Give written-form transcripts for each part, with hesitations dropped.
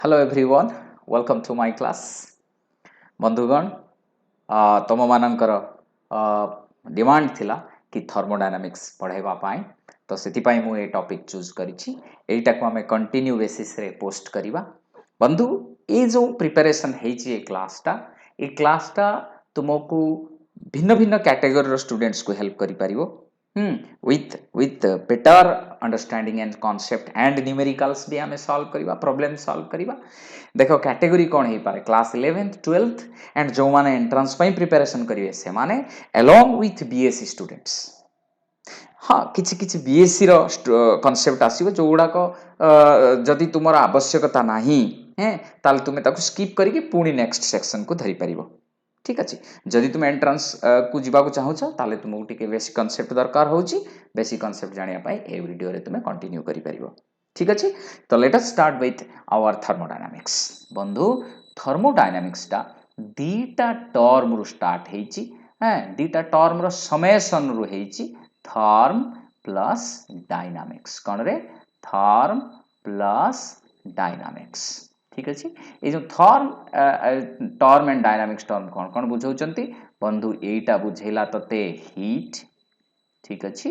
Hello everyone, welcome to my class. बंधुगण तुम मानकर डिमांड थिला कि थर्मोडायनामिक्स पढ़ाइबा पाई तो सेतिपाई मु ए टॉपिक चूज करिछि एटा को हमें कंटिन्यू बेसिस रे पोस्ट करिबा बंधु ए जो प्रिपरेशन हेछि ए क्लास टा तुमको भिन्न भिन्न कैटेगरी रो स्टूडेंट्स को हेल्प करि परिबो with better understanding and concept and numericals भी हमें सॉल्व करिबा प्रॉब्लम सॉल्व करिबा देखो कैटेगरी कौन हो पारे क्लास 11th 12th एंड जो माने एंट्रेंस ପାଇଁ प्रिपरेशन करिवे से माने along with BSc स्टूडेंट्स हाँ किछि किछि BSc रो कांसेप्ट आसीबो जो गुडा को जदि तुमर आवश्यकता नाही हैं ताल तुमे ताको स्किप करिके पुनी नेक्स्ट सेक्शन को धरि परिबो ठीक अछि जदि तुम एंट्रेंस को जीवा को चाहूछ ताले तुमको टिके बेसिक कांसेप्ट दरकार होची बेसिक कांसेप्ट जानिया पाई ए वीडियो रे तुमे कंटिन्यू करि परिबो ठीक अछि तो let us start with our thermodynamics बंधु थर्मोडायनामिक्स टा दीटा टर्म रु स्टार्ट हेची हैं दीटा टर्म रो समेशन रु हेची थर्म प्लस डायनामिक्स कौन रे थर्म प्लस डायनामिक्स ठीक अच्छे ये जो therm term and dynamics term कौन कौन बुझाउछंती बंधु एटा बुझेला तते हीट ठीक अच्छे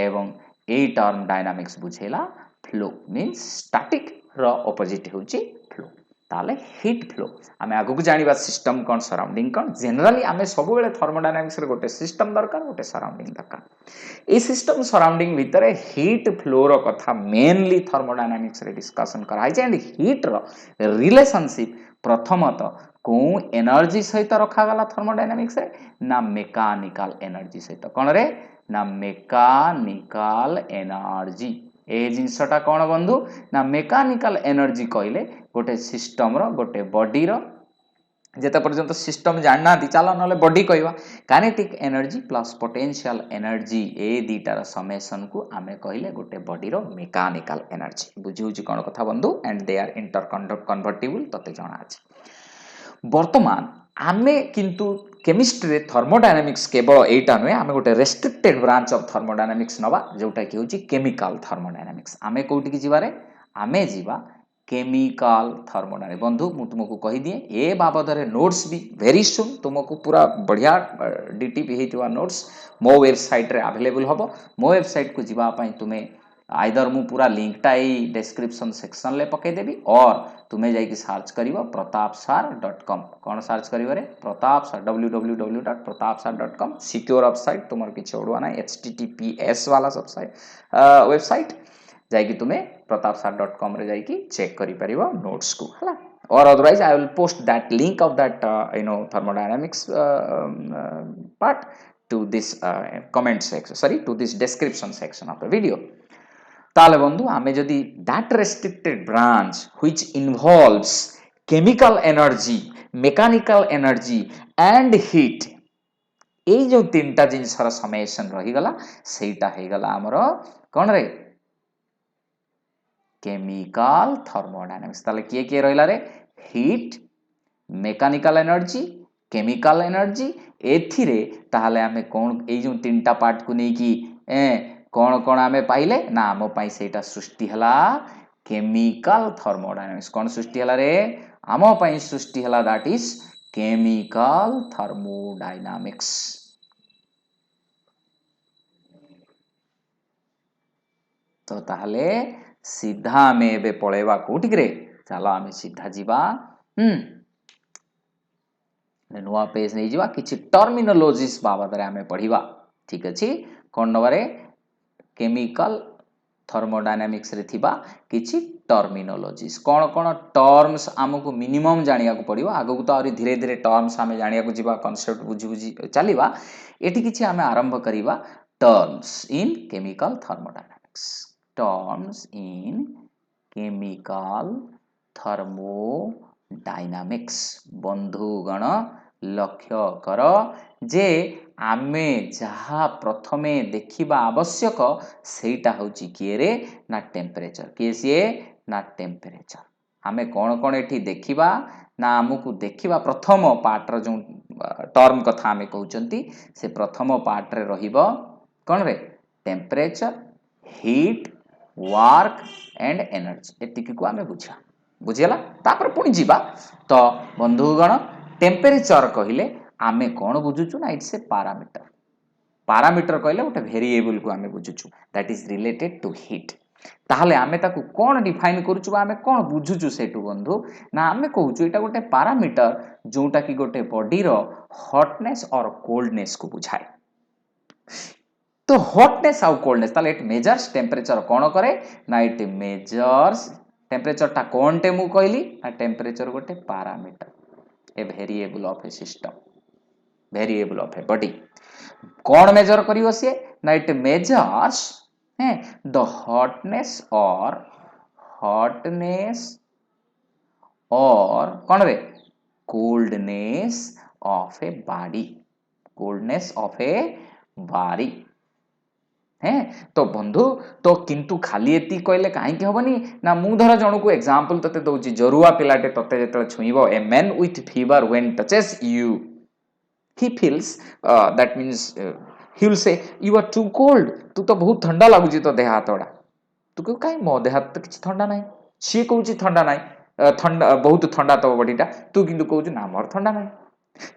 एवं ए टर्म डायनामिक्स बुझेला फ्लो मीन्स स्टैटिक रो ऑपोजिट होची फ्लो ताले हीट फ्लो आमे आगु को जानिबा सिस्टम कोन सराउंडिंग कोन जनरली आमे सब बेले थर्मोडायनामिक्स रे गोटे सिस्टम दरकार गोटे सराउंडिंग दरकार ए सिस्टम सराउंडिंग भितरे हीट फ्लो रो कथा मेनली थर्मोडायनामिक्स रे डिस्कशन कराई जे एंड हीट रो रिलेशनशिप प्रथमत को एनर्जी सहित रखा गला थर्मोडायनामिक्स रे ना मेकानिकल एनर्जी सहित कोन रे ना मेकानिकल एनर्जी ए जिनसटा कौन बंधु ना मेकानिकल एनर्जी कहले गोटे सिस्टम रो गोटे बॉडी रो जेते पर्यंत सिस्टम जानना चलो ना बॉडी कहवा kinetic energy plus potential energy ए दीटार समेसन को आमे कहले गोटे बॉडी रो मेकानिकल एनर्जी बुझी कौन कथा बंधु and they are interconvertible तते जଣା अछि वर्तमान आमे किंतु केमिस्ट्री रे थर्मोडायनामिक्स केवल एटा नुहे आमे गोटे रेस्ट्रिक्टेड ब्रांच ऑफ थर्मोडायनामिक्स नबा जोटा कि होची केमिकल थर्मोडायनामिक्स आमे कोठी की जिबारे आमे जिबा केमिकल थर्मोडायनामिक्स बंधु मु तुमको कहि दिए ए बाबद रे नोट्स भी वेरी सुन तुमको पूरा बढ़िया डीटीपी हेतिवा नोट्स मो वेबसाइट रे अवेलेबल हबो मो वेबसाइट को जिबा पई तुमे आइदर मु पूरा लिंक टा डिस्क्रिप्शन सेक्शन ले पके देबी और तुम्हें जाइए सर्च करिवो protapsar.com कौन सर्च करिवो रे प्रतापसार www.protapsar.com सिक्योर वेबसाइट तुमर किछ ओडवा ना https वाला वेबसाइट जाइए तुम्हें protapsar.com रे जाइए चेक करि परिवो नोट्स को हला or otherwise I will post that link of that thermodynamics part to this comment section sorry to this description section of the video ताले बंधु आमे जदि that restricted branch which involves chemical energy mechanical energy and heat ए जो तीनटा जिनसर summation रही गला सेटा हे गला हमरो कोन रे केमिकल थर्मोडायनामिक्स ताले किए रहिला रे heat mechanical energy chemical energy एथिरे ताले आमे कोन ए जो तीनटा पार्ट को नै की कौन कौन आमे पाइले ना आम पाई सेटा सृष्टि हला केमिकल थर्मोडायनामिक्स कौन सृष्टि हला रे आम पाई सृष्टि हला दैट इज केमिकल थर्मोडायनामिक्स तो ताहले सीधा आमे एबे पळेबा कोठी रे चलो आमे सीधा जीवा नुआ पेज नहीं जीवा किछि टर्मिनोलॉजीज बाबद रे आमे पढिबा ठीक अछि कोन नबरे केमिकल थर्मोडायनामिक्स रे थिबा किछि टर्मिनोलॉजीज कौन कौन टर्म्स आमको मिनिमम जानिया को पड़िबो आगु तो आरी धीरे धीरे टर्म्स आमे जानिया को जीवा कांसेप्ट बुझी बुझी चलीबा एठी किछि आमे आरंभ करिबा terms in chemical thermodynamics terms in chemical thermodynamics बंधुगण लक्ष्य कर जे आमे जहा प्रथमे देखिबा आवश्यक सेटा होची किए रे ना टेम्परेचर केसीए ना टेम्परेचर आमे कोन कोन एठी देखिबा ना हमकु देखिबा प्रथम पार्ट रो जो टर्म कथा आमे कहउचंती से प्रथम पार्ट रे रहिबो कोन रे temperature heat work and energy एतिकी को आमे बुझा बुझीगला तापर पुणी जीवा तो बंधुगण टेम्परेचर कहले आमे कौन बुझुचु ना इट्स ए पैरामीटर पैरामीटर कहले गोटे वेरिएबल को आमे बुझुचु that is related to heat ताहले आमे ताकू कौन डिफाइन करूचु आमे कौन बुझुचु सेटू बंधु ना आमे कहूचु एटा गोटे पैरामीटर जोटा कि गोटे body row hotness or coldness को बुझाए तो हॉटनेस आउ कोल्डनेस ताले इट मेजर्स टेम्परेचर कौन करे ना इट मेजर्स टेम्परेचर टा कौन टे मु कहली ना टेम्परेचर गोटे parameter a variable of a system variable of a body कौन मेजर करियो से ना इट मेजर्स द हॉटनेस और कौन रे coldness of a body coldness of a body है तो बंधु तो किंतु खाली एति कहले काहे हबनी ना मु धर जणु को एग्जांपल तते दउची जरुआ पिलाटे तते जेतले छुइबो a man with fever when touches you he feels that means he will say you are too cold तू तो बहुत ठंडा लागुची तो देह हाथड़ा तू कह काई मो देह हाथ तो किछि ठंडा नाही सी कहूची ठंडा नाही ठंडा बहुत ठंडा तो बॉडीटा तू किंतु कहूची ना मोर ठंडा नाही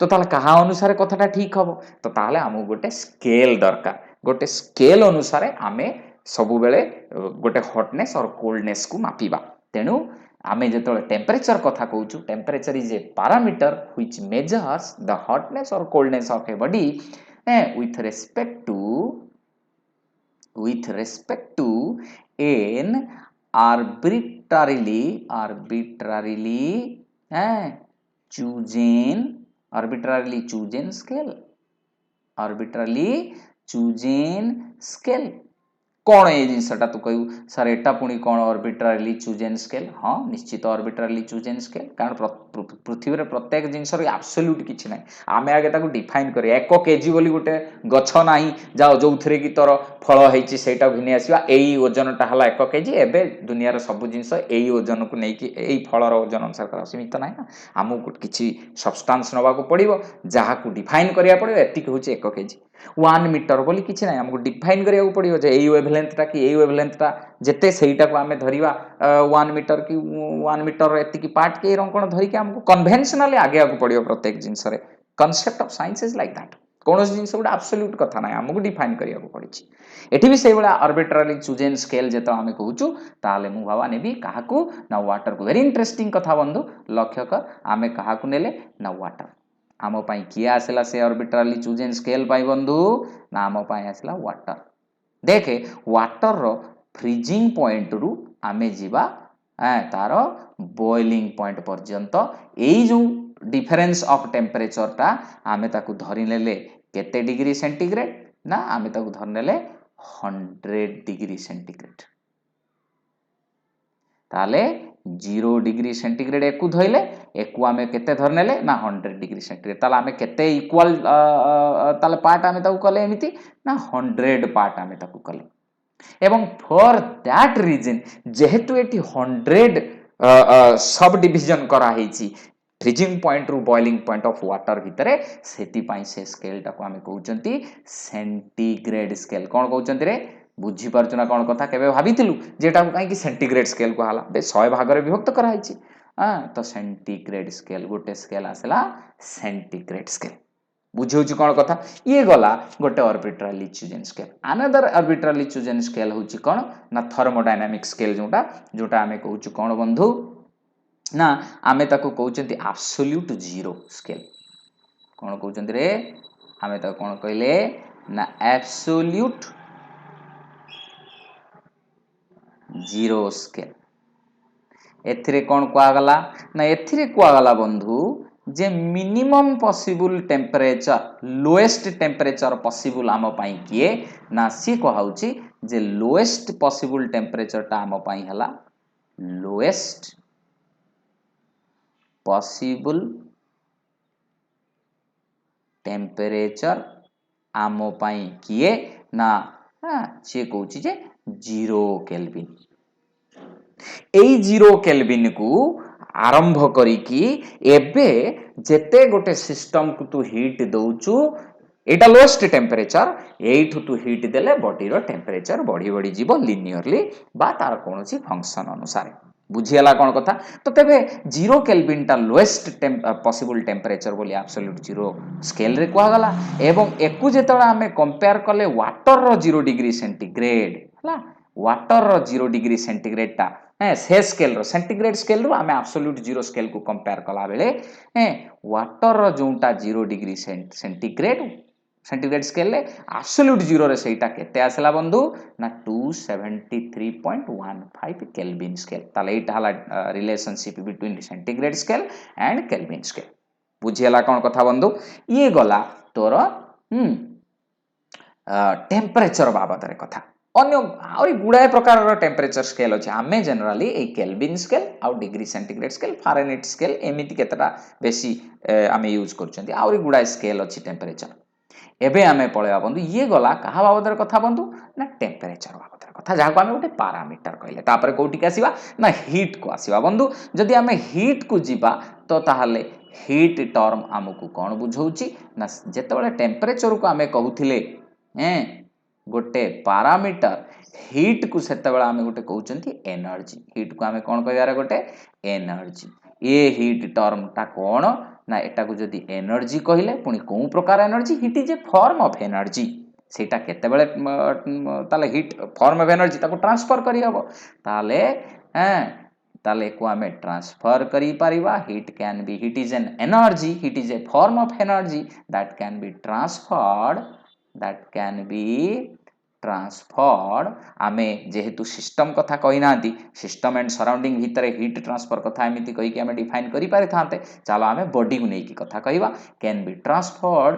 तो ताले कहा अनुसार कथाटा ठीक हबो तो ताले हमु गोटे स्केल दरकार गोटे स्केल अनुसार आमे सबु बेले गोटे हॉटनेस और कोल्डनेस को मापिबा तेनु आमे जेतले टेम्परेचर कथा कहूचु temperature is a parameter which measures the hotness or coldness of a body with respect to an arbitrarily chosen scale कौन ये जिनसटा तू कहू सर एटा पुणी कौन आर्बिट्रारीली चूजेन स्केल हाँ निश्चित आर्बिट्रारीली चूजेन स्केल कारण पृथ्वी रे प्रत्येक जिनस एब्सोल्यूट किछि नै आमे आगे ताकू डिफाइन करिया 1 केजी बोली गोटे गछ नाही जाओ जोथरे की तोर फल हेछि सेटा घिने आसीबा एई ओजनटा हला 1 केजी एबे दुनिया रे सब जिनस एई ओजन को नै कि एई फलर ओजन अनुसार करा सीमित नै ना हमु किछि सब्सटेंस नबा को पड़िबो जहा को डिफाइन करिया पड़िबो एतिक होछि 1 केजी 1 मीटर बोली किछि नै हमको डिफाइन करिया को पड़िबो जे एई वेवलेंथटा कि एई वेवलेंथटा जेते सेहीटा को आमे धरिबा 1 मीटर की 1 मीटर एति की पार्ट के रंकण धरि के हमको कन्वेंशनली आगे आको पड़िबो प्रत्येक जिंस रे concept of science is like that कोनोस जिंस गुडा एब्सोल्यूट कथा नै हमको डिफाइन करिया को पड़िछि एठी भी सेही बडा आर्बिट्रारी चूजेन स्केल जेतो आमे कहूचु ताले मु भाबा नेबी काहाकू ना वाटर को वेरी इंटरेस्टिंग कथा बंधु लक्ष्य कर आमे काहाकू नेले ना वाटर आम पाई किए आसला से आर्बिट्रारी चूजेन स्केल पाई बंधु ना आम पाई आसला वाटर देखे वाटर रो फ्रीजिंग पॉइंट रु आमे जीवा तार बॉइलिंग पॉइंट पर्यंत एई जो डिफरेंस ऑफ टेम्परेचर टा आमे ताकू धरि नेले केते डिग्री सेंटीग्रेड ना आमे ताकू धरि नेले 100 डिग्री सेंटीग्रेड ताले 0 डिग्री सेंटीग्रेड एकु धइले एकु आमे केते धर नेले ना 100 डिग्री सेंटीग्रेड ताले आमे केते इक्वल ताले पार्ट आमे ताकू कले एमिति ना 100 पार्ट आमे ताकू कले एवं फॉर दैट रीजन जेहेतु एटी 100 सब डिवीजन करा हेची फ्रीजिंग पॉइंट रु बॉइलिंग पॉइंट ऑफ वाटर भितरे सेति पाई से स्केल टाको आमे कहउचंती सेंटीग्रेड स्केल कोन कहउचंती रे बुझी पारछु ना कोन कथा केबे भाबिथिलु जेटा काई कि सेंटीग्रेड स्केल को हाला बे 100 भाग रे विभक्त करा हेची तो सेंटीग्रेड स्केल गोटे स्केल आसला सेंटीग्रेड स्केल बुझौछु कोन कथा ये गला गोटे arbitrary चूजेन scale another arbitrary चूजेन scale होची कोन ना थर्मोडायनामिक स्केल जोटा आमे कहउछु कोन बंधु ना आमे ताको कहउचंती एब्सोल्यूट जीरो स्केल कोन कहउचंती रे आमे ताको कोन कहले ना एब्सोल्यूट जीरो स्केल एथिरे कोन कुआ गला ना एथिरे कुआ गला बंधु जे minimum possible temperature lowest temperature possible आम पाई किए ना सी कहउची जे लोएस्ट पॉसिबल टेम्परेचर ता आम पाई हला लोएस्ट पॉसिबल टेम्परेचर आम पाई किए ना सी कहउची जे 0 केल्विन एई 0 केल्विन को आरंभ करिकी एबे जेते गोटे सिस्टम को तू हीट दउचु एटा लोएस्ट टेम्परेचर एठु तू हीट देले बॉडी रो टेम्परेचर बढ़ी बढ़ी जीवो लिनियरली बा तार कोनोसी फंक्शन अनुसार बुझीगला कौन कथा तो तेबे 0 केल्विन टा लोएस्ट पॉसिबल टेम्परेचर बोली एब्सोल्यूट जीरो स्केल रे कुआ गला एवं एकु जेतबे आमे कंपेयर कले वाटर रो 0 डिग्री सेंटीग्रेड हला वाटर रो 0 डिग्री सेंटीग्रेड टा से स्केल रो सेंटीग्रेड स्केल रो आमे एब्सोल्यूट जीरो स्केल को कंपेयर कला बेले वाटर रो जोंटा 0 डिग्री सेंटीग्रेड सेंटीग्रेड स्केल ले एब्सोल्यूट जीरो रे सेटा केते आसला बंधु ना 273.15 केल्विन स्केल ताले एटा हला relationship between centigrade scale and Kelvin scale बुझियला कोन कथा बंधु ये गला तोर टेम्परेचर बाबद रे कथा अन्य आउरी गुडाए प्रकार टेम्परेचर स्केल अछि आमे जनरली ए केल्विन स्केल आ डिग्री सेंटीग्रेड स्केल फारेनहीट स्केल एमिति केतटा बेसी आमे यूज करचंती आउरी गुडाए स्केल अछि टेम्परेचर एबे आमे पळेबा बंधु ये गला कहा बाबदर कथा बंधु ना टेम्परेचर बाबदर कथा जाको आमे उठे पैरामीटर कहले तापर कोठी के आसीबा ना हीट को आसीबा बंधु जदि आमे हीट को जीबा तो ताहाले हीट टर्म हमकु कोन बुझौची ना जेतेबेले टेम्परेचर को आमे कहउथिले गोटे पैरामीटर हीट को सेतेबेले आमे गोटे कहउचंती एनर्जी हीट को आमे कोन कहयार गोटे एनर्जी ये हीट टर्म ता कोन ना एटा को जदि एनर्जी कहले पुनी कोन प्रकार energy heat is a form of energy सेटा केतेबेले ताले हीट फॉर्म ऑफ एनर्जी ताको ट्रांसफर करी हबो ताले ताले को आमे ट्रांसफर करी Paribas heat can be heat is an energy heat is a form of energy that can be transferred आमे जेहेतु सिस्टम कथा कहि नांती सिस्टम एंड सराउंडिंग भितर हीट ट्रांसफर कथा एमिति कहि कि आमे डिफाइन करि पारि थांते चलो आमे बॉडी को नै कि कथा कहिबा can be transferred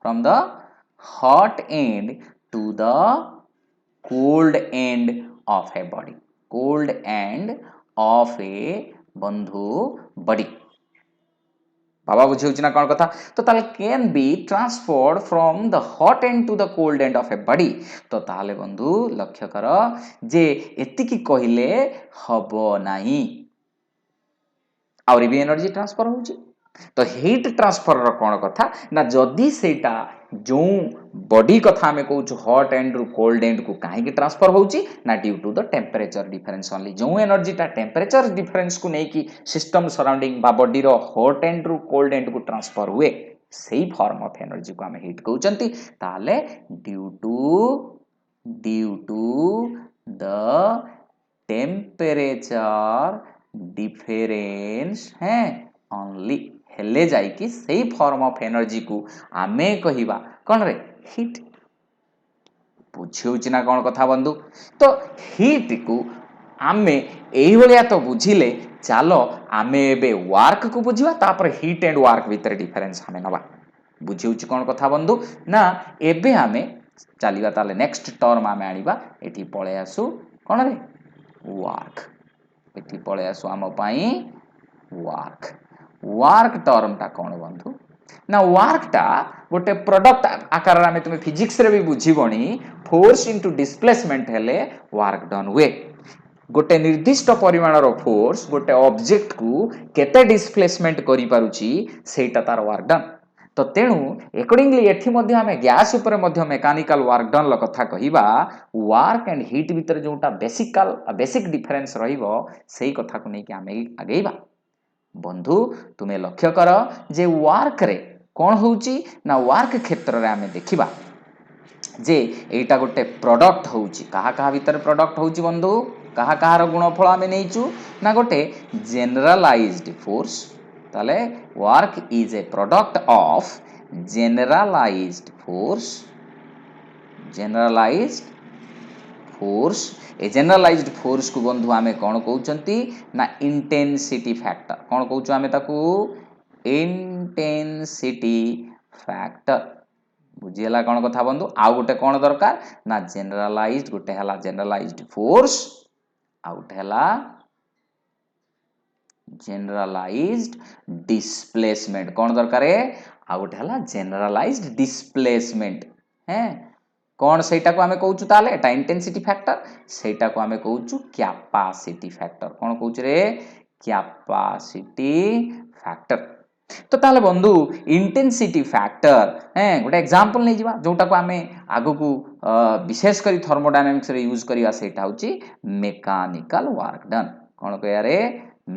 from the hot end to the cold end of a body cold end of a बंधु body बाबा बुझे ना कौन कथा तो ताले can be transferred from the hot end to the cold end of a body तो ताले बंधु लक्ष्य कर जे एतिकी कहिले हबो नाही आउरी भी एनर्जी ट्रांसफर होची तो हीट ट्रांसफर रो कोन कथा ना जदी सेटा जो बॉडी कथा में कहू हॉट एंड रु कोल्ड एंड को काहे की ट्रांसफर होची ना due to the temperature difference only जो एनर्जी ता टेम्परेचर डिफरेंस को नै की सिस्टम सराउंडिंग बा बॉडी रो हॉट एंड रु कोल्ड एंड को ट्रांसफर हुए सेही फॉर्म ऑफ एनर्जी को हम हीट कहउचंती ताले due to the temperature difference है ओनली हेले जाई कि सेही फॉर्म ऑफ एनर्जी को आमे कहिबा कोन रे हीट बुझिउछि ना कोन कथा बंधु तो हीट को आमे एही भलिया तो बुझिले चलो आमे एबे वर्क को बुझिबा तापर हीट एंड वर्क भीतर डिफरेंस हमें नबा बुझिउछि कोन कथा बंधु ना एबे आमे चलिबा ताले नेक्स्ट टर्म आमे आनिबा एठी पळे आसु कोन रे वर्क एठी पळे आसु आम पई वर्क टर्म ता कोन बंधु ना वर्क टा गोटे प्रोडक्ट आकार रे तुम फिजिक्स रे भी बुझिबणी फोर्स इनटू डिस्प्लेसमेंट हेले वर्क डन हुए गोटे निर्दिष्ट परिमाणर फोर्स गोटे ऑब्जेक्ट को केते डिस्प्लेसमेंट करि पारुची सेटा तार वर्क डन तो तेणु अकॉर्डिंगली एठी मध्ये हमें गैस ऊपर मध्ये मेकानिकल वर्क डन ल कथा कहिबा वर्क एंड हीट भीतर जोटा बेसिक डिफरेंस रहिबो सेही कथा को नै कि हमें आगेइबा बंधु तुम्हें लक्ष्य कर जे वर्क रे कौन होउची ना वर्क क्षेत्र रे हमें देखिबा जे एटा गोटे प्रोडक्ट होउची कहा कहा भीतर प्रोडक्ट होउची बंधु कहा कहा रो गुणफल हमें नेइचू ना गोटे जनरलाइज्ड फोर्स ताले work is a product of generalized force a generalized force को बंधु आमे कौन कहउचंती ना इंटेंसिटी फैक्टर कौन कहउचो आमे ताकू इंटेंसिटी फैक्टर बुझियला कौन कथा बंधु आउ गोटे कौन दरकार ना जनरलाइज्ड गोटे हला जनरलाइज्ड फोर्स आउ गोटे हला जनरलाइज्ड डिस्प्लेसमेंट कौन दरकार आउ गोटे हला जनरलाइज्ड डिस्प्लेसमेंट हैं कौन सेटा को आमे कहउचु ताले एटा इंटेंसिटी फैक्टर सेटा को आमे कहउचु कैपेसिटी फैक्टर कौन कहउचु रे कैपेसिटी फैक्टर तो ताले बंधु इंटेंसिटी फैक्टर गोटे एग्जांपल नहीं जिबा जोटा को आमे आगु को विशेष करी थर्मोडायनामिक्स रे यूज करिया सेटा होची मेकानिकल वर्क डन कोन कहया रे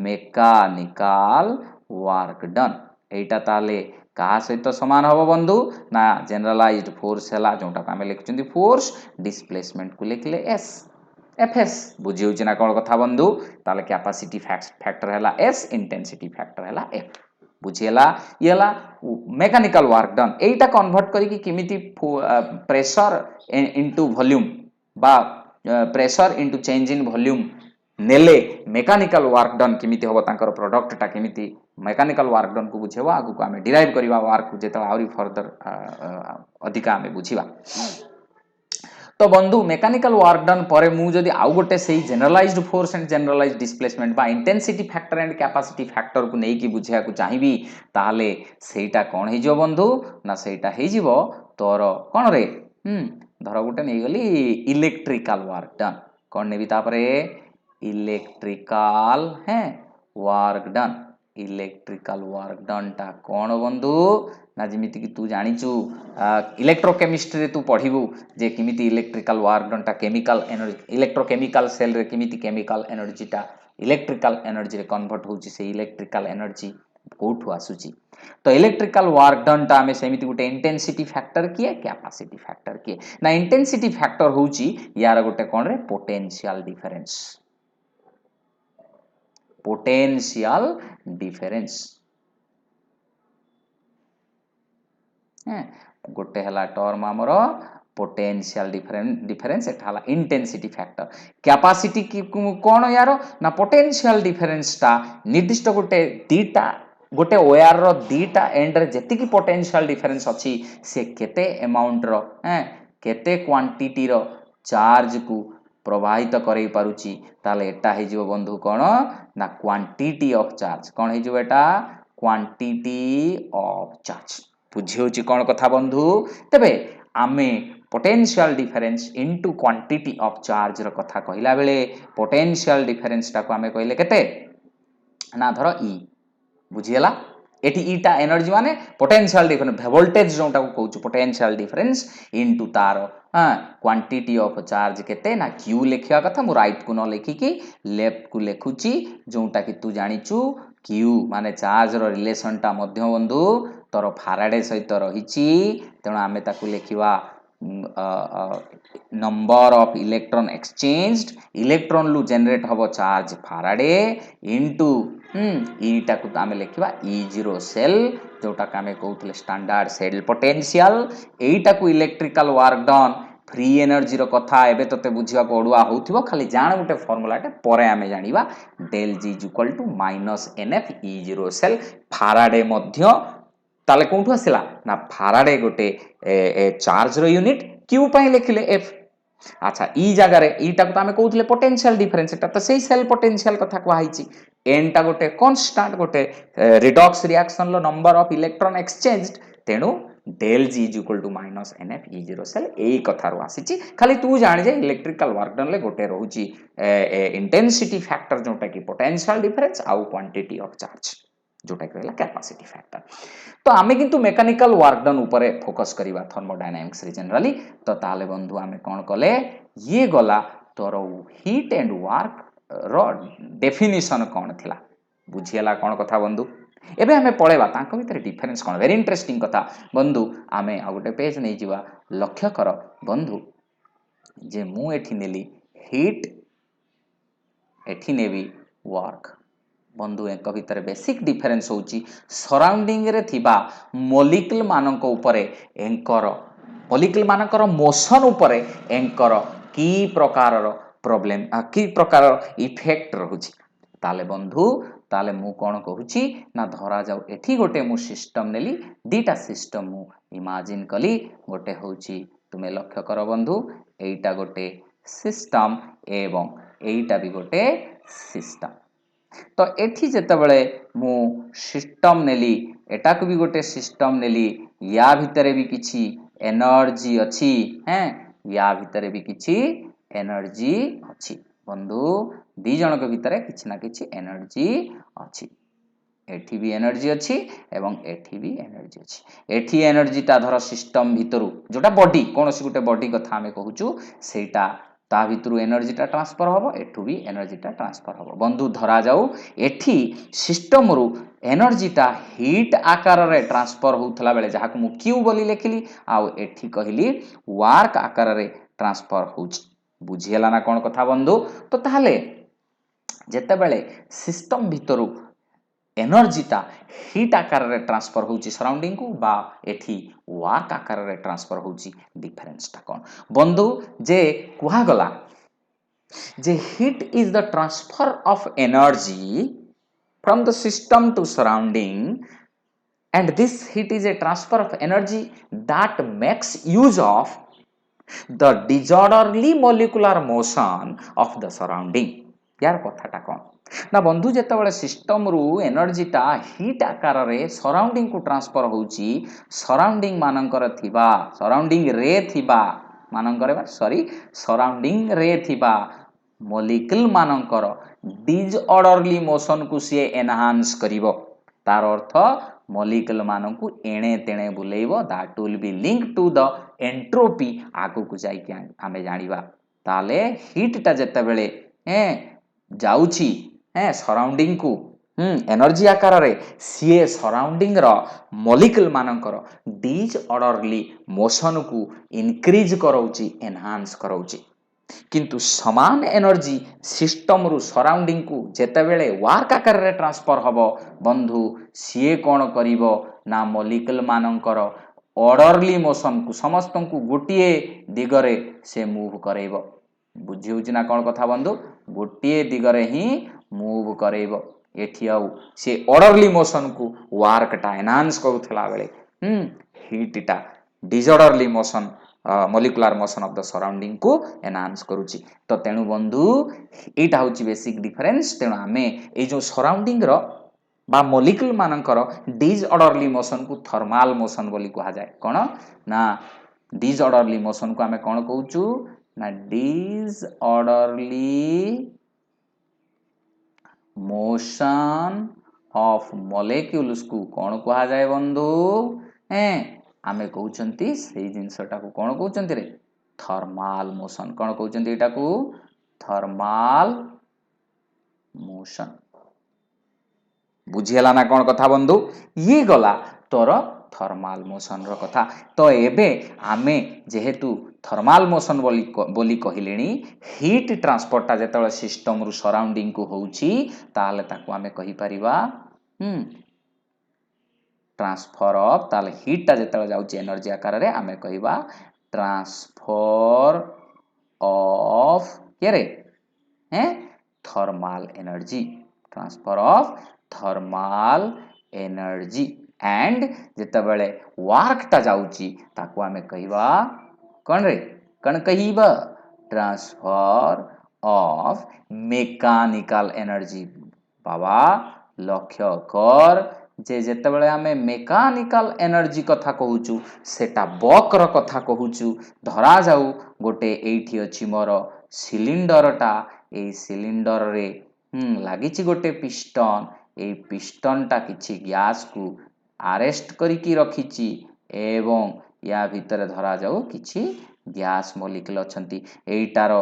मेकानिकल वर्क डन एटा ताले कहा सहित समान हबो बंधु ना जनरलाइज्ड फोर्स हला जोटा को आमे लिखुचंदी फोर्स डिस्प्लेसमेंट को लिखले एस एफएस बुझी होची ना कोन कथा बंधु ताले कैपेसिटी फैक्टर हला एस इंटेंसिटी फैक्टर हला एफ बुझीला येला मेकानिकल वर्क डन एटा कन्वर्ट करी कि किमिति प्रेशर इनटू वॉल्यूम बा pressure into change in volume नेले मेकानिकल वर्क डन किमिति होबो तांकर प्रोडक्ट टा किमिति मेकानिकल वर्क डन को बुझेबो आगु को आमे डिराइव करिवा वर्क को जेतला आउरी फर्दर अधिका आमे बुझिबा तो बंधु मेकानिकल वर्क डन पर मु जदि आउ गोटे सेही generalised force and generalised displacement बा intensity factor and capacity factor को नेकी बुझिया को चाहिबी ताले सेटा कोन हे जो बंधु ना सेटा हे जिवो तोर कोन रे धर गोटे नै गली इलेक्ट्रिकल वर्क डन कोन नेबी तापरे electrical work done electrical work done टा कोन बंधु ना जिमिति कि तू जानिचु इलेक्ट्रोकेमिस्ट्री रे तू पढिबु जे किमिति इलेक्ट्रिकल वर्क डन टा केमिकल एनर्जी इलेक्ट्रोकेमिकल सेल रे किमिति केमिकल एनर्जी टा इलेक्ट्रिकल एनर्जी रे कन्वर्ट होची से इलेक्ट्रिकल एनर्जी कोठु आसुची तो इलेक्ट्रिकल वर्क डन टा हमें सेमिति गुटे इंटेंसिटी फैक्टर किए कैपेसिटी फैक्टर किए ना इंटेंसिटी फैक्टर होची यार गुटे कोन रे पोटेंशियल डिफरेंस गोटे हला टर्म हमर पोटेंशियल डिफरेंस एटा हला इंटेंसिटी फैक्टर कैपेसिटी की कोन यार ना पोटेंशियल डिफरेंस टा निर्दिष्ट गोटे दीटा गोटे वायर रो दीटा एंड रे जति की पोटेंशियल डिफरेंस अछि से केते अमाउंट रो केते क्वांटिटी रो चार्ज को प्रवाहित करई पारुची ताले एटा हे जो बंधु कोन ना क्वांटिटी ऑफ चार्ज कोन हे जो एटा क्वांटिटी ऑफ चार्ज बुझी होची कोन कथा बंधु तबे आमे potential difference into quantity of charge रो कथा कहिला बेले पोटेंशियल डिफरेंस टा को आमे कहिले केते ना धर ई बुझियला एटी ईटा एनर्जी माने पोटेंशियल डिफरेंस वोल्टेज जोटा को कहूछु पोटेंशियल डिफरेंस इनटू तार क्वांटिटी ऑफ चार्ज केते ना क्यू लिखिया कथा मु राइट को न लिखि कि लेफ्ट को लिखुची जोटा कि तू जानिचु क्यू माने चार्ज रो रिलेशन टा मध्य बंधु तोर फाराडे सहित रहिची तेणु आमे ताकू लिखिवा number of electron exchanged electron लु जनरेट हबो चार्ज फाराडे इनटू ईटा को आमे लिखिवा E0 सेल जोटा का आमे कहउतले स्टैंडर्ड सेल पोटेंशियल एटा को electrical work done free energy रो कथा एबे तते बुझिवा को ओडुआ होथिबो खाली जान गुटे फार्मूला टे परे आमे जानिबा del G -NF E0 cell Faraday मध्य ताले कोठु आसिला ना फाराडे गोटे चार्ज रो यूनिट क्यू पई लिखिले एफ अच्छा ई जगह रे ईटा को आमे कहउतले पोटेंशियल डिफरेंस एटा त सेही सेल पोटेंशियल कथा को हाइची एन टा गोटे कांस्टेंट गोटे रिडॉक्स रिएक्शन लो नंबर ऑफ इलेक्ट्रॉन एक्सचेंज्ड तेनु del G -NF E0 cell एई कथा रो आसीची खाली तू जानि जे इलेक्ट्रिकल वर्क डन ले गोटे रहउची इंटेंसिटी फैक्टर जोटा की पोटेंशियल डिफरेंस आउ क्वांटिटी ऑफ चार्ज जोटा कहला कैपेसिटी फैक्टर तो आमे किंतु मेकानिकल वर्क डन ऊपर फोकस करिवा थर्मोडायनामिक्स रे जनरली तो ताले बंधु आमे कोन कले ये गला तोर हीट एंड वर्क रो डेफिनिशन कोन थिला बुझियला कोन कथा बंधु एबे हमें पळेबा तांको भीतर डिफरेंस कोन वेरी इंटरेस्टिंग कथा बंधु आमे आ गोटे पेज नै जिवा लक्ष्य कर बंधु जे मु एठी नेली हीट एठी नेबी वर्क बंधु एक भीतर बेसिक डिफरेंस होची सराउंडिंग रे थिबा मॉलिक्यूल मानक ऊपर एंकर मॉलिक्यूल मानकर मोशन ऊपर एंकर की प्रकार रो प्रॉब्लम की प्रकार इफेक्ट रहउची ताले बंधु ताले मु कोन कहूची ना धरा जाऊ एठी गोटे मु सिस्टम नेली दीटा सिस्टम मु इमेजिन कली गोटे होची तुमे लक्ष्य कर बंधु एटा गोटे सिस्टम एवं एटा भी गोटे सिस्टम तो एठी जेते बळे मु सिस्टम नेली एटा को भी गोटे सिस्टम नेली या भितरे भी किछि एनर्जी अछि या भितरे भी किछि एनर्जी अछि बंधु दी जन के भितरे किछि ना किछि एनर्जी अछि एठी भी एनर्जी अच्छी एवं एठी भी एनर्जी अच्छी एठी एनर्जीटा धर सिस्टम भितरु जोटा बॉडी कौन सी गोटे बॉडी कथा आमे कहूचु सेटा ता भितरु एनर्जीटा ट्रांसफर हबो एठू भी एनर्जीटा ट्रांसफर हबो बंधु धरा जाऊ एठी सिस्टम रु एनर्जीटा हीट आकार रे ट्रांसफर होउथला बेले जहा को मु क्यू बोली लेखिली आउ एठी कहिली वर्क आकार रे ट्रांसफर होउची बुझियला ना कोन कथा बंधु तो ताहले जेते बेले सिस्टम भितरु एनर्जीटा हीट आकार रे ट्रांसफर होउची सराउंडिंग को बा एठी वर्क आकार रे ट्रांसफर होउची डिफरेंस टा कोन बंधु जे कुहा गला जे heat is the transfer of energy from the system to surrounding and this heat is a transfer of energy that makes use of the disorderly molecular motion of the surrounding यार कथाटा कौन ना बंधु जेतेबेले सिस्टम रु एनर्जीटा heat आकार रे surrounding को transfer होउची surrounding मानकर थिबा सराउंडिंग रे थिबा मानकर सॉरी सराउंडिंग रे थिबा मॉलिक्यूल मानकर डिसऑर्डरली मोशन को सी एनहांस करिवो तार अर्थ मॉलिक्यूल मानकु एणे तेणे बुलेइबो that will be link to the entropy आगु को जाई कि आमे जानिबा ताले हीट टा जेतेबेले जाउची सराउंडिंग को एनर्जी आकार रे सीए सराउंडिंग रो मॉलिक्यूल मानकर डिसऑर्डरली मोशन को इंक्रीज करौची एनहांस करौची किंतु समान एनर्जी सिस्टम रु सराउंडिंग को जेतेबेले वर्क आकार रे ट्रांसफर हबो बंधु सीए कोन करिवो ना मॉलिक्यूल मानकर ऑर्डरली मोशन को समस्त को गोटिए दिगरे से मूव करेइबो बुझी होची ना कोन कथा बंधु गोटिए दिगरे ही मूव करेइबो एठी आउ से ऑर्डरली मोशन को वर्क टा एनहांस करूथला बेले हीट टा disorderly motion molecular motion of the surrounding को एनहांस करूची तो तेनु बंधु एटा होची बेसिक डिफरेंस तेनु आमे ए जो सराउंडिंग रो बा मॉलिक्यूल मानकर डिसऑर्डरली मोशन को थर्मल मोशन बोली कहा जाए कोन ना डिसऑर्डरली मोशन को आमे कोन कहूचु ना डिसऑर्डरली मोशन ऑफ मॉलिक्यूल्स को कोन कहा जाए बंधु आमे कहउचंती सेही जिंसटा को कोन कहउचंती रे थर्मल मोशन कोन कहउचंती एटा को थर्मल मोशन बुझियला ना कोन कथा बंधु ये गला तोर थर्मल मोशन रो कथा तो एबे आमे जेहेतु थर्मल मोशन बोली कहिलेनी हीट ट्रांसपोर्ट ता जेतबे सिस्टम रु सराउंडिंग को होउची ताले ताको आमे कहि परिबा ट्रांसफर ऑफ ताले हीट ता जेतबे जाउची एनर्जी आकार रे आमे कहिबा ट्रांसफर ऑफ के रे thermal energy transfer of thermal energy and जेतबेले वर्क ता जाउची ताको आमे कहिबा कोन रे कोन कहिबा ट्रांसफर ऑफ मेकानिकल एनर्जी बाबा लक्ष्य कर जे जेतेबेले आमे मेकानिकल एनर्जी कथा कहूचु सेटा बक रो कथा कहूचु धरा जाऊ गोटे एठी अछि मोर सिलिंडर टा ए सिलिंडर रे लागिची गोटे पिस्टन ए पिस्टन टा किछि गैस को अरेस्ट करिकी रखिची एवं या भितर धरा जाऊ किछि गैस मॉलिक्यूल अछंती एटार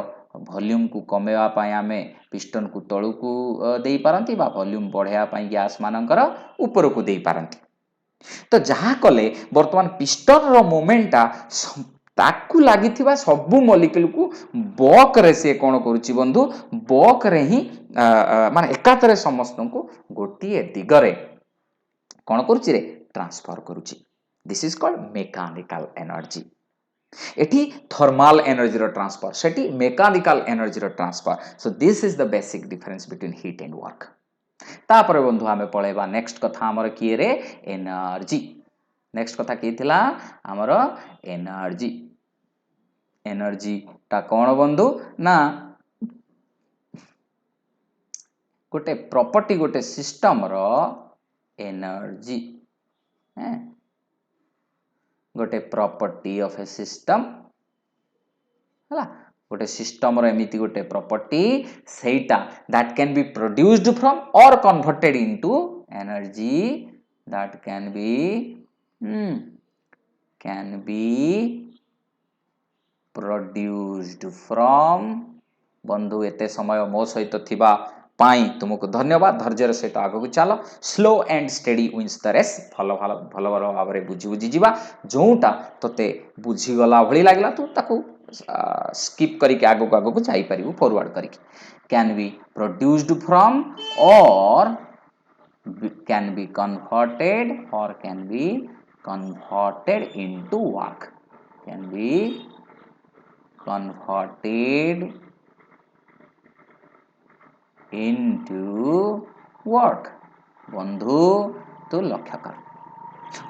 वॉल्यूम को कमेवा पाई आमे पिस्टन को तळु को देई पारंती बा वॉल्यूम बढ़ेया पाई गैस मानकर ऊपर को देई पारंती तो जहा कले वर्तमान पिस्टन रो मोमेंटा ताकू लागिथिबा सबु मॉलिक्यूल को बक रे से कोन करूची बंधु बक रे ही माने एकातरे समस्त को गोटिए दिगरे कोन करूची रे ट्रांसफर करूची this is called mechanical energy एटी थर्मल एनर्जी रो ट्रांसफर सेटी मेकानिकल एनर्जी रो transfer so this is the basic difference between heat and work तापर बंधु आमे पळेबा नेक्स्ट कथा हमर किए रे एनर्जी नेक्स्ट कथा की थिला हमर एनर्जी एनर्जी ता कोन बंधु ना गोटे प्रॉपर्टी गोटे सिस्टम रो एनर्जी गोटे प्रॉपर्टी ऑफ ए सिस्टम हला गोटे सिस्टम रो एमिति गोटे प्रॉपर्टी सेटा that can be produced from or converted into energy that can be produced from बंधु एते समय मो सहित थिबा पाई तुमको धन्यवाद धैर्यर सहित आगक चल slow and steady wins the race भल भल भल भल भाव बुझी बुझी जीवा जोटा तोते बुझीगला भली लागला तू ताकू स्किप करके आगक आगक जाई परिबू फॉरवर्ड करके कैन बी प्रोड्यूस्ड फ्रॉम और can be converted or can be converted into work can be converted into work बंधु तो लक्ष्य कर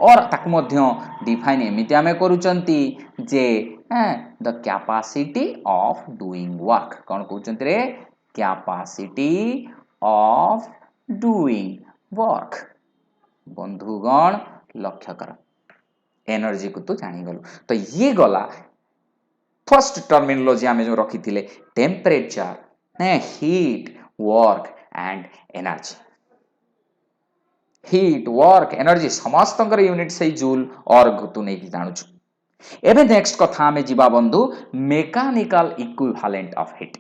और ताकू मध्य डिफाइन एमिति आमे करूचंती जे the capacity of doing work कौन कहउचंती रे कैपेसिटी ऑफ डूइंग वर्क बंधुगण लक्ष्य कर एनर्जी को तो जानी गलु तो ये गला फर्स्ट टर्मिनोलॉजी आमे जो रखी थिले temperature heat work and energy heat work energy समस्त यूनिट से जूल और तू नहीं जानूछु एबे नेक्स्ट कथा आमे जीवा बंधु मेकानिकल इक्विवेलेंट ऑफ हीट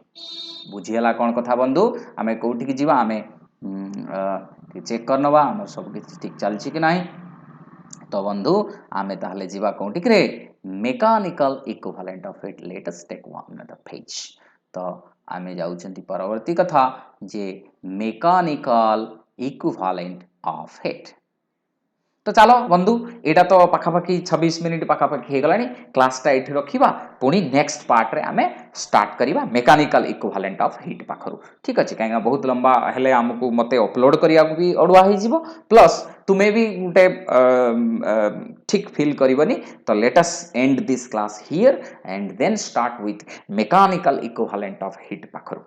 बुझीला कौन कथा बंधु आमे कोठी की जीवा आमे चेक करनवा हम सब किछ ठीक चलछि कि नाही तो बंधु आमे ताहले जीवा कोठी रे mechanical equivalent of heat let us take one another page तो आमे जाउछंती परवर्ती कथा जे मेकानिकल इक्विवेलेंट ऑफ हीट तो चलो बंधु एटा तो पाखापाखि 26 मिनिट पाखापाखि हेगलानी क्लासटा एठी रखिबा पुणी नेक्स्ट पार्ट रे आमे स्टार्ट करिबा मेकानिकल इक्विवेलेंट ऑफ हीट पाखरु ठीक अछि काहेगा बहुत लंबा हेले हमकु मते अपलोड करिया को भी अडवा हे जिवो प्लस तुमे भी गुटे ठीक फील करिवनी तो let us end this class here and then start with mechanical equivalent of heat पाखरु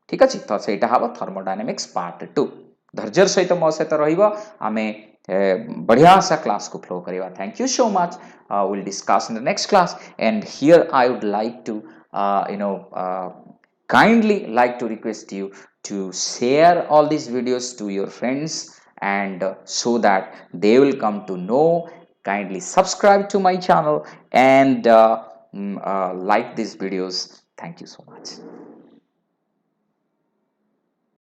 ठीक अछि तो सेटा हबो थर्मोडायनामिक्स पार्ट 2 धैर्यर सहित मो सहित रहिबो आमे बढ़िया सा क्लास को फ्लो करेगा thank you so much will discuss in the next class and here I would like to kindly like to request you to share all these videos to your friends and so that they will come to know kindly subscribe to my channel and like these videos thank you so much